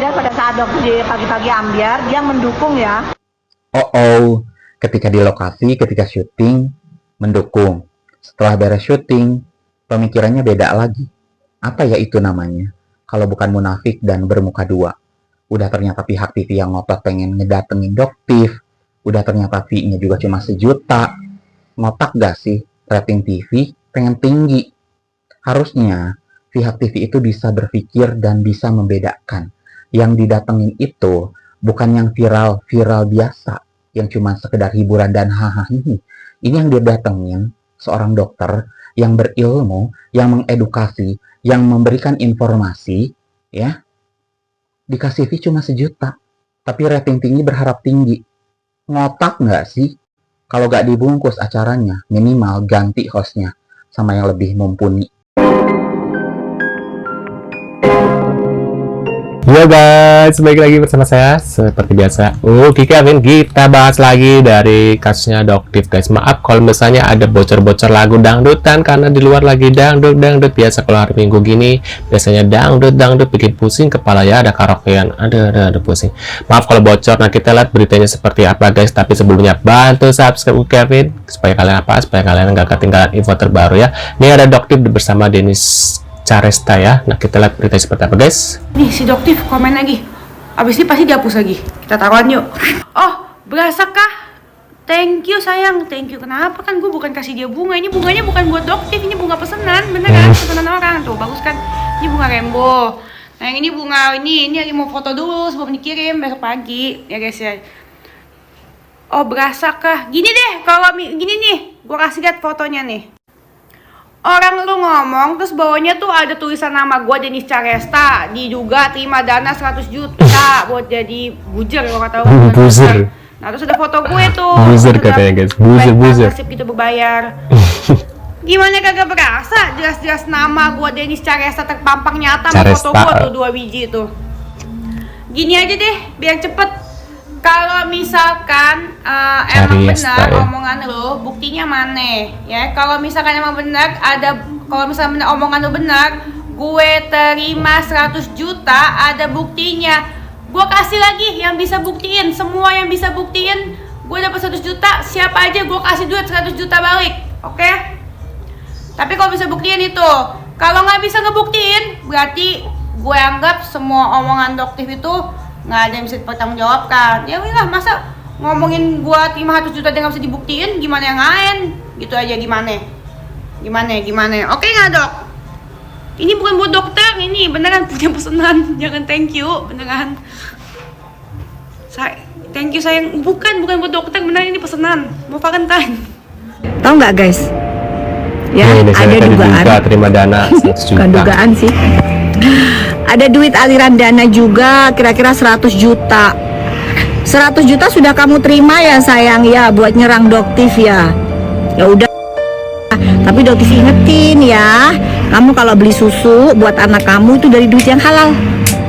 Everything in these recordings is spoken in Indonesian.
Pada saat dokter pagi-pagi ambiar, dia mendukung ya. Ketika di lokasi, ketika syuting, mendukung. Setelah beres syuting, pemikirannya beda lagi. Apa ya itu namanya? Kalau bukan munafik dan bermuka dua. Udah ternyata pihak TV yang ngotot pengen ngedatengin Doktif. Udah ternyata fee-nya juga cuma 1 juta. Ngotak gak sih? Rating TV pengen tinggi. Harusnya pihak TV itu bisa berpikir dan bisa membedakan. Yang didatengin itu bukan yang viral biasa, yang cuma sekedar hiburan dan hahaha. Ini yang didatengin seorang dokter yang berilmu, yang mengedukasi, yang memberikan informasi, ya. Dikasih fee cuma 1 juta, tapi rating tinggi berharap tinggi. Ngotak nggak sih? Kalau nggak dibungkus acaranya, minimal ganti hostnya sama yang lebih mumpuni. Yo guys, balik lagi bersama saya seperti biasa. Oke Kevin, kita bahas lagi dari kasusnya Doktif guys. Maaf kalau misalnya ada bocor-bocor lagu dangdutan, karena di luar lagi dangdut biasa. Kalau hari Minggu gini biasanya dangdut bikin pusing kepala ya, ada karaokean, ada pusing. Maaf kalau bocor. Nah, kita lihat beritanya seperti apa guys. Tapi sebelumnya bantu subscribe Kevin supaya kalian nggak ketinggalan info terbaru ya. Ini ada Doktif bersama Denis Caresta ya. Nah, kita lihat berita seperti apa guys. Nih si Doktif komen lagi. Abis ini pasti dihapus lagi. Kita taruhan yuk. Oh, berasa kah? Thank you sayang. Thank you. Kenapa? Kan gue bukan kasih dia bunga. Ini bunganya bukan buat Doktif. Ini bunga pesanan. Beneran pesanan orang. Tuh bagus kan. Ini bunga rainbow. Nah yang ini bunga ini lagi mau foto dulu sebelum dikirim besok pagi ya guys ya. Oh berasa kah? Gini deh. Kalau gini nih. Gue kasih lihat fotonya nih. Orang lu ngomong, terus bawahnya tuh ada tulisan nama gue Denis Caresta, diduga terima dana 100 juta buat jadi bujer, kalau nggak tahu. Buzer. Nah terus ada foto gue tuh. Buzer katanya guys, buzer. Nasib gitu berbayar. Gimana kagak berasa? Jelas-jelas nama gue Denis Caresta terpampang nyata sama foto gue tuh 2 biji tuh. Gini aja deh, biar cepet. Kalau misalkan emang benar ya omongan lo, buktinya mana? Ya, kalau misalkan emang benar kalau misalkan benar omongan lo benar, gue terima 100 juta, ada buktinya. Gue kasih lagi yang bisa buktiin, semua yang bisa buktiin, gue dapat 100 juta, siapa aja gue kasih duit 100 juta balik, oke? Tapi kalau bisa buktiin itu, kalau nggak bisa ngebuktiin, berarti gue anggap semua omongan Doktif itu nggak ada yang bisa dipertanggungjawabkan. Ya udah, masa ngomongin gua 500 juta dia nggak bisa dibuktiin, gimana yang lain? Gitu aja gimana? Oke nggak dok? Ini bukan buat dokter, ini beneran punya pesanan. Jangan thank you, beneran. Thank you sayang, bukan buat dokter, beneran ini pesanan. Mau Valentine. Tahu nggak guys? Ya, ada dugaan. Terima dana 100 juta. Bukan dugaan sih. Ada duit aliran dana juga kira-kira 100 juta. 100 juta sudah kamu terima ya sayang ya buat nyerang Doktif ya. Ya udah. Tapi Doktif ingetin ya, kamu kalau beli susu buat anak kamu itu dari duit yang halal.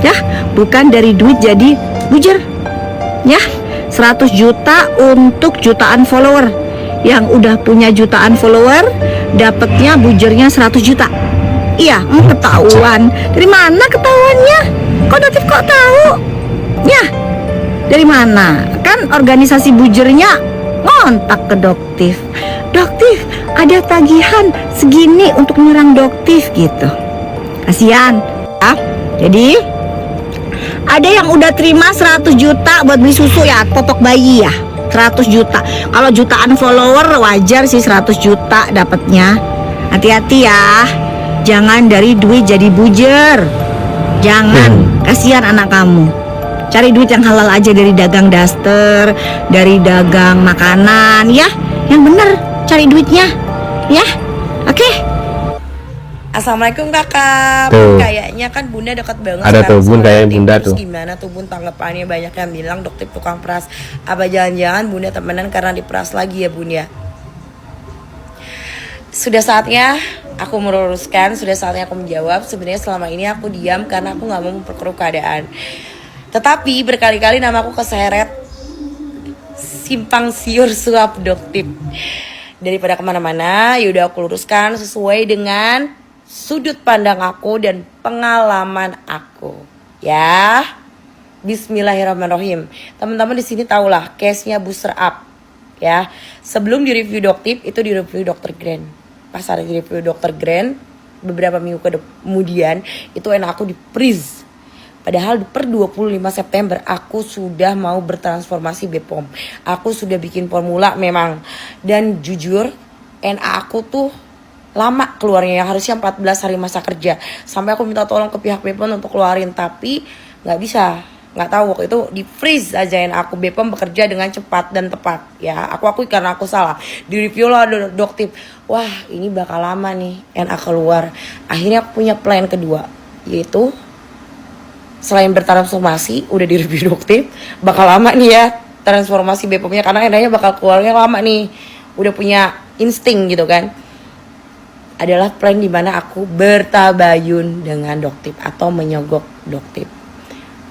Ya, bukan dari duit jadi bujer. Ya, 100 juta untuk jutaan follower. Yang udah punya jutaan follower dapatnya bujernya 100 juta. Iya, ketahuan. Dari mana ketahuannya? Kok Doktif kok tahu? Ya, dari mana? Kan organisasi bujernya ngontak ke Doktif. Doktif, ada tagihan segini untuk nyerang Doktif gitu. Kasihan. Ya, jadi ada yang udah terima 100 juta buat beli susu ya, totok bayi ya. 100 juta. Kalau jutaan follower wajar sih 100 juta dapatnya. Hati-hati ya. Jangan dari duit jadi bujer. Jangan, kasihan anak kamu. Cari duit yang halal aja, dari dagang daster, dari dagang makanan ya. Yang bener, cari duitnya. Ya, oke. Assalamualaikum kakak. Tuh. Kayaknya kan bunda dekat banget. Ada tuh bun kayak bunda Terus tuh. gimana tuh bun tanggapannya? Banyak yang bilang Doktif tukang peras. Apa jangan-jangan bunda temenan karena diperas lagi ya bun ya? Sudah saatnya aku meluruskan, sudah saatnya aku menjawab. Sebenarnya selama ini aku diam karena aku nggak mau memperkeruh keadaan. Tetapi berkali-kali nama aku keseret simpang siur suap Doktif. Daripada kemana-mana, yaudah aku luruskan sesuai dengan sudut pandang aku dan pengalaman aku. Ya, Bismillahirrahmanirrahim. Teman-teman di sini tahulah case-nya booster up ya. Sebelum di review Doktip itu di review Dokter Grand. Pas ada di review Dokter Grand beberapa minggu kemudian itu enak aku di freeze. Padahal per 25 September aku sudah mau bertransformasi BPOM. Aku sudah bikin formula memang. Dan jujur NA aku tuh lama keluarnya, yang harusnya 14 hari masa kerja. Sampai aku minta tolong ke pihak BPOM untuk keluarin, tapi gak bisa. Gak tahu waktu itu di freeze aja NA aku. BPOM bekerja dengan cepat dan tepat ya. Aku akui karena aku salah. Di review lah Doktip. Wah ini bakal lama nih NA keluar. Akhirnya aku punya plan kedua, yaitu selain bertransformasi, udah di review Doktip, bakal lama nih ya transformasi BPOM-nya karena NA-nya bakal keluarnya lama nih. Udah punya insting gitu kan. Adalah plan dimana aku bertabayun dengan Doktip atau menyogok Doktip.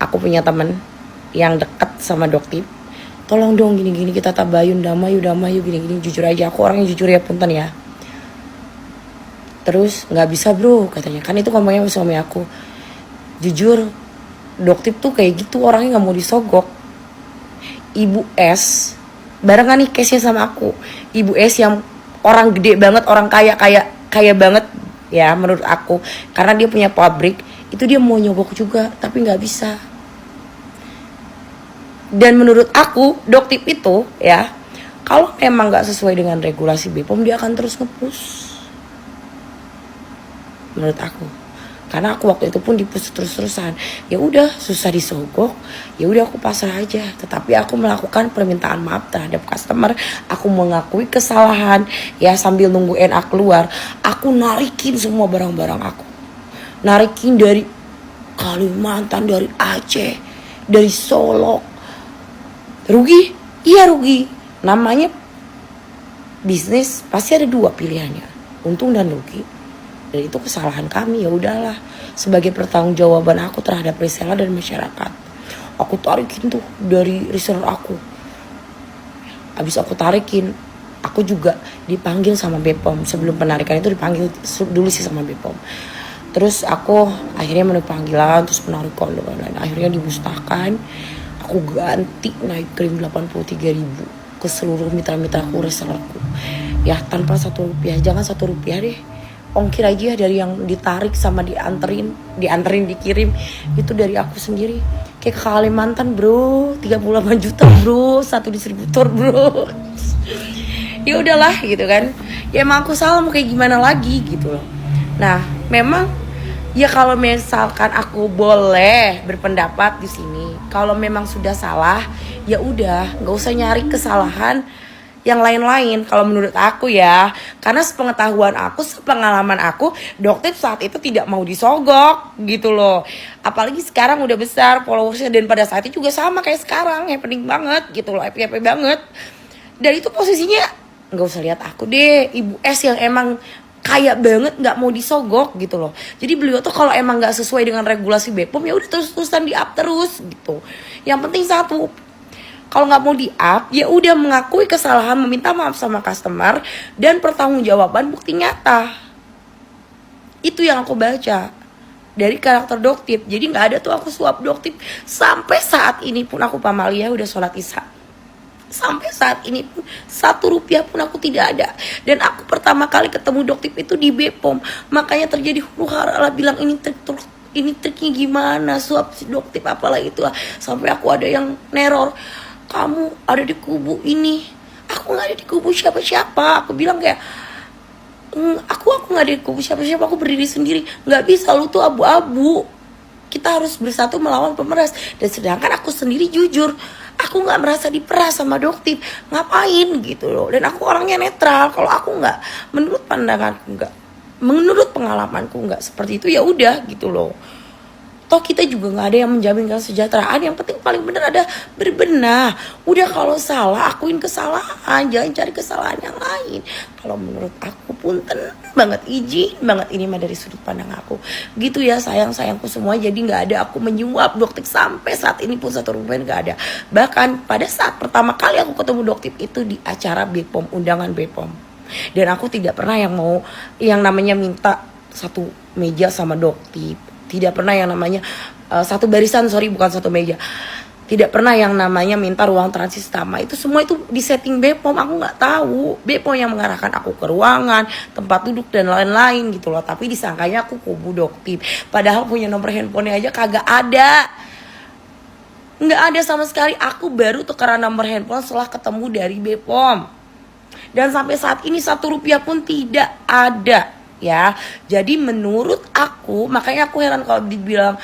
Aku punya temen yang dekat sama Doktip. Tolong dong gini-gini kita tabayun, damai yuk gini-gini. Jujur aja aku orangnya jujur ya, punten ya. Terus gak bisa bro katanya, kan itu ngomongnya sama suami aku. Jujur Doktip tuh kayak gitu orangnya gak mau disogok. Ibu S barengan nih case-nya sama aku. Ibu S yang orang gede banget, orang kaya banget ya menurut aku. Karena dia punya pabrik, itu dia mau nyogok juga tapi gak bisa. Dan menurut aku Doktip itu ya, kalau memang gak sesuai dengan regulasi BPOM dia akan terus nge-push. Menurut aku. Karena aku waktu itu pun di-push terus-terusan. Ya udah susah disogok, ya udah aku pasrah aja. Tetapi aku melakukan permintaan maaf terhadap customer. Aku mengakui kesalahan ya, sambil nunggu NA keluar. Aku narikin semua barang-barang aku. Narikin dari Kalimantan, dari Aceh, dari Solo. Rugi? Iya rugi. Namanya bisnis pasti ada dua pilihannya, untung dan rugi. Dan itu kesalahan kami, ya udahlah. Sebagai pertanggungjawaban aku terhadap reseller dan masyarakat, aku tarikin tuh dari reseller aku. Abis aku tarikin, aku juga dipanggil sama BPOM. Sebelum penarikan itu dipanggil dulu sih sama BPOM. Terus aku akhirnya mendapat panggilan, terus penarikan dan lain-lain. Akhirnya dimusnahkan. Aku ganti naik krim 83.000 ke seluruh mitra-mitraku, resellerku. Ya tanpa Rp1, jangan Rp1 deh. Ongkir aja dari yang ditarik sama dianterin dikirim itu dari aku sendiri. Kayak ke Kalimantan bro, 38 juta bro, satu distributor bro. Ya udahlah gitu kan. Ya emang aku salah, mau kayak gimana lagi gitu loh. Nah, memang ya kalau misalkan aku boleh berpendapat di sini, kalau memang sudah salah, ya udah, nggak usah nyari kesalahan yang lain-lain kalau menurut aku ya. Karena sepengetahuan aku, sepengalaman aku, Doktip saat itu tidak mau disogok gitu loh. Apalagi sekarang udah besar followersnya, dan pada saat itu juga sama kayak sekarang, happening banget gitu loh, happy banget. Dan itu posisinya nggak usah lihat aku deh, Ibu S yang emang kaya banget nggak mau disogok gitu loh. Jadi beliau tuh kalau emang nggak sesuai dengan regulasi BPOM ya udah terus-terusan di up terus gitu. Yang penting satu, kalau nggak mau di-up, ya udah mengakui kesalahan, meminta maaf sama customer, dan pertanggungjawaban bukti nyata. Itu yang aku baca dari karakter Doktip. Jadi nggak ada tuh aku suap Doktip. Sampai saat ini pun aku pamalia udah sholat isya. Sampai saat ini pun Rp1 pun aku tidak ada. Dan aku pertama kali ketemu Doktip itu di BPOM. Makanya terjadi huru-hara bilang ini triknya gimana, suap si Doktip apalah itu. Sampai aku ada yang neror, kamu ada di kubu ini. Aku gak ada di kubu siapa-siapa. Aku bilang kayak, aku gak ada di kubu siapa-siapa, aku berdiri sendiri. Gak bisa, lu tuh abu-abu. Kita harus bersatu melawan pemeras. Dan sedangkan aku sendiri jujur, aku gak merasa diperas sama Doktip. Ngapain gitu loh. Dan aku orangnya netral. Kalau aku gak, menurut pandanganku gak, menurut pengalamanku gak seperti itu, ya udah gitu loh. Toh kita juga gak ada yang menjamin kesejahteraan. Yang penting paling benar ada berbenah. Udah kalau salah, akuin kesalahan. Jangan cari kesalahan yang lain. Kalau menurut aku punten banget, izin banget, ini mah dari sudut pandang aku. Gitu ya sayang-sayangku semua. Jadi gak ada aku menyuap Doktip. Sampai saat ini pun Rp1 gak ada. Bahkan pada saat pertama kali aku ketemu Doktip itu di acara BPOM, undangan BPOM. Dan aku tidak pernah yang namanya minta satu meja sama Doktip. Tidak pernah yang namanya satu barisan, sorry bukan satu meja. Tidak pernah yang namanya minta ruang transit utama. Itu semua itu di setting Bepom. Aku nggak tahu. Bepom yang mengarahkan aku ke ruangan, tempat duduk dan lain-lain gitu loh. Tapi disangkanya aku kubu Doktip. Padahal punya nomor handphonenya aja kagak ada. Nggak ada sama sekali. Aku baru tukeran nomor handphone setelah ketemu dari Bepom. Dan sampai saat ini 1 rupiah pun tidak ada. Ya, jadi menurut aku, makanya aku heran kalau dibilang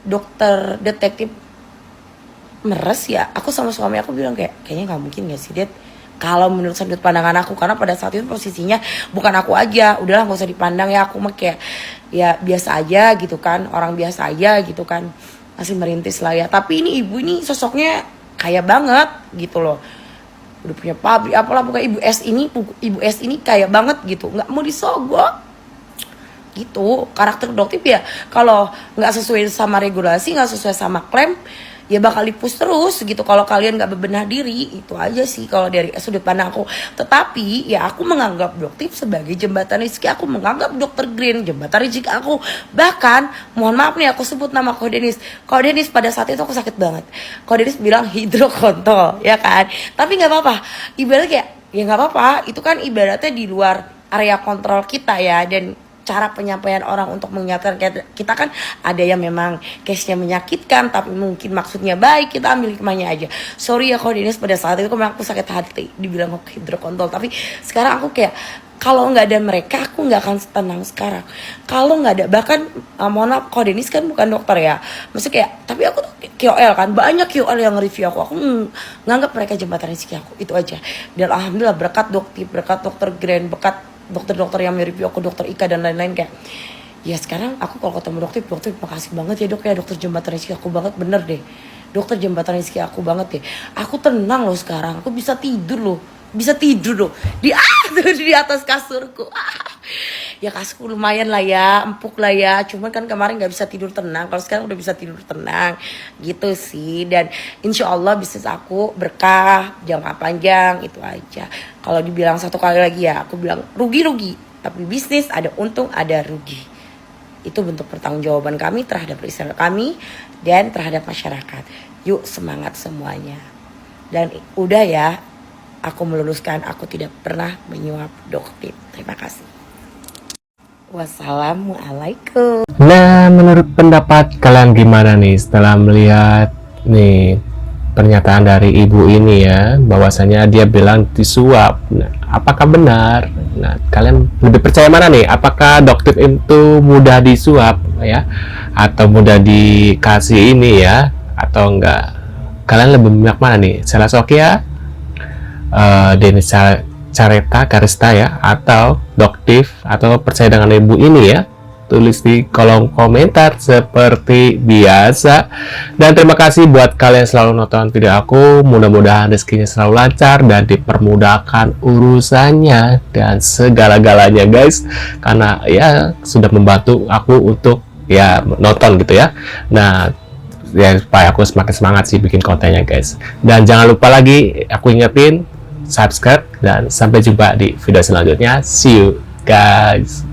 dokter detektif meres ya. Aku sama suami aku bilang kayaknya nggak mungkin gak sih Det, kalau menurut sudut pandangan aku, karena pada saat itu posisinya bukan aku aja, udahlah nggak usah dipandang ya, aku mah kayak ya biasa aja gitu kan, orang biasa aja gitu kan, masih merintis lah ya. Tapi ini ibu ini sosoknya kaya banget gitu loh, udah punya pabrik apalah, bukan ibu S ini kaya banget gitu, nggak mau disogok gitu. Karakter Doktip ya kalau nggak sesuai sama regulasi, nggak sesuai sama klaim, ya bakal dipus terus gitu kalau kalian nggak bebenah diri. Itu aja sih kalau dari sudut pandang aku. Tetapi ya aku menganggap Doktip sebagai jembatan rezeki. Aku menganggap Dokter Green jembatan rezeki aku. Bahkan mohon maaf nih aku sebut nama Ko Denis. Ko Denis pada saat itu aku sakit banget. Ko Denis bilang hidrokontol ya kan. Tapi nggak apa-apa. Ibaratnya kayak ya nggak apa-apa. Itu kan ibaratnya di luar area kontrol kita ya. Dan cara penyampaian orang untuk mengingatkan kita kan ada yang memang case-nya menyakitkan tapi mungkin maksudnya baik, kita ambil hikmahnya aja. Sorry ya Ko Denis, pada saat itu memang aku sakit hati dibilang hidrokontol, tapi sekarang aku kayak kalau nggak ada mereka aku nggak akan tenang sekarang. Kalau nggak ada, bahkan mohon maaf Ko Denis kan bukan dokter ya, maksudnya kayak, tapi aku tuh KOL kan, banyak KOL yang nge-review aku nganggap mereka jembatan rezeki aku, itu aja. Dan alhamdulillah berkat Doktip, berkat Dokter Grand, berkat dokter-dokter yang mereview aku, Dokter Ika dan lain-lain, kayak ya sekarang aku kalau ketemu Doktip, makasih banget ya Dok ya, dokter jembatan rezeki aku banget, bener deh, dokter jembatan rezeki aku banget deh. Aku tenang loh sekarang, aku bisa tidur loh di atas kasurku. Ya kasurku lumayan lah ya, empuk lah ya, cuman kan kemarin nggak bisa tidur tenang, kalau sekarang udah bisa tidur tenang gitu sih. Dan insya Allah bisnis aku berkah jangka panjang, itu aja. Kalau dibilang satu kali lagi ya aku bilang rugi, tapi bisnis ada untung ada rugi. Itu bentuk pertanggungjawaban kami terhadap riset kami dan terhadap masyarakat. Yuk semangat semuanya. Dan udah ya, aku meluluskan, aku tidak pernah menyuap Doktip. Terima kasih. Wassalamualaikum. Nah, menurut pendapat kalian gimana nih setelah melihat nih pernyataan dari ibu ini ya, bahwasanya dia bilang disuap. Nah, apakah benar? Nah, kalian lebih percaya mana nih? Apakah Doktip itu mudah disuap ya, atau mudah dikasih ini ya, atau enggak? Kalian lebih banyak mana nih? Salah Sokia, Denis Careta Karista ya, atau Doktip, atau percaya dengan ibu ini ya? Tulis di kolom komentar seperti biasa. Dan terima kasih buat kalian yang selalu nonton video aku. Mudah-mudahan rezekinya selalu lancar dan dipermudahkan urusannya dan segala-galanya guys, karena ya sudah membantu aku untuk ya nonton gitu ya. Nah ya, supaya aku semakin semangat sih bikin kontennya guys. Dan jangan lupa lagi aku ingetin, subscribe, dan sampai jumpa di video selanjutnya. See you guys.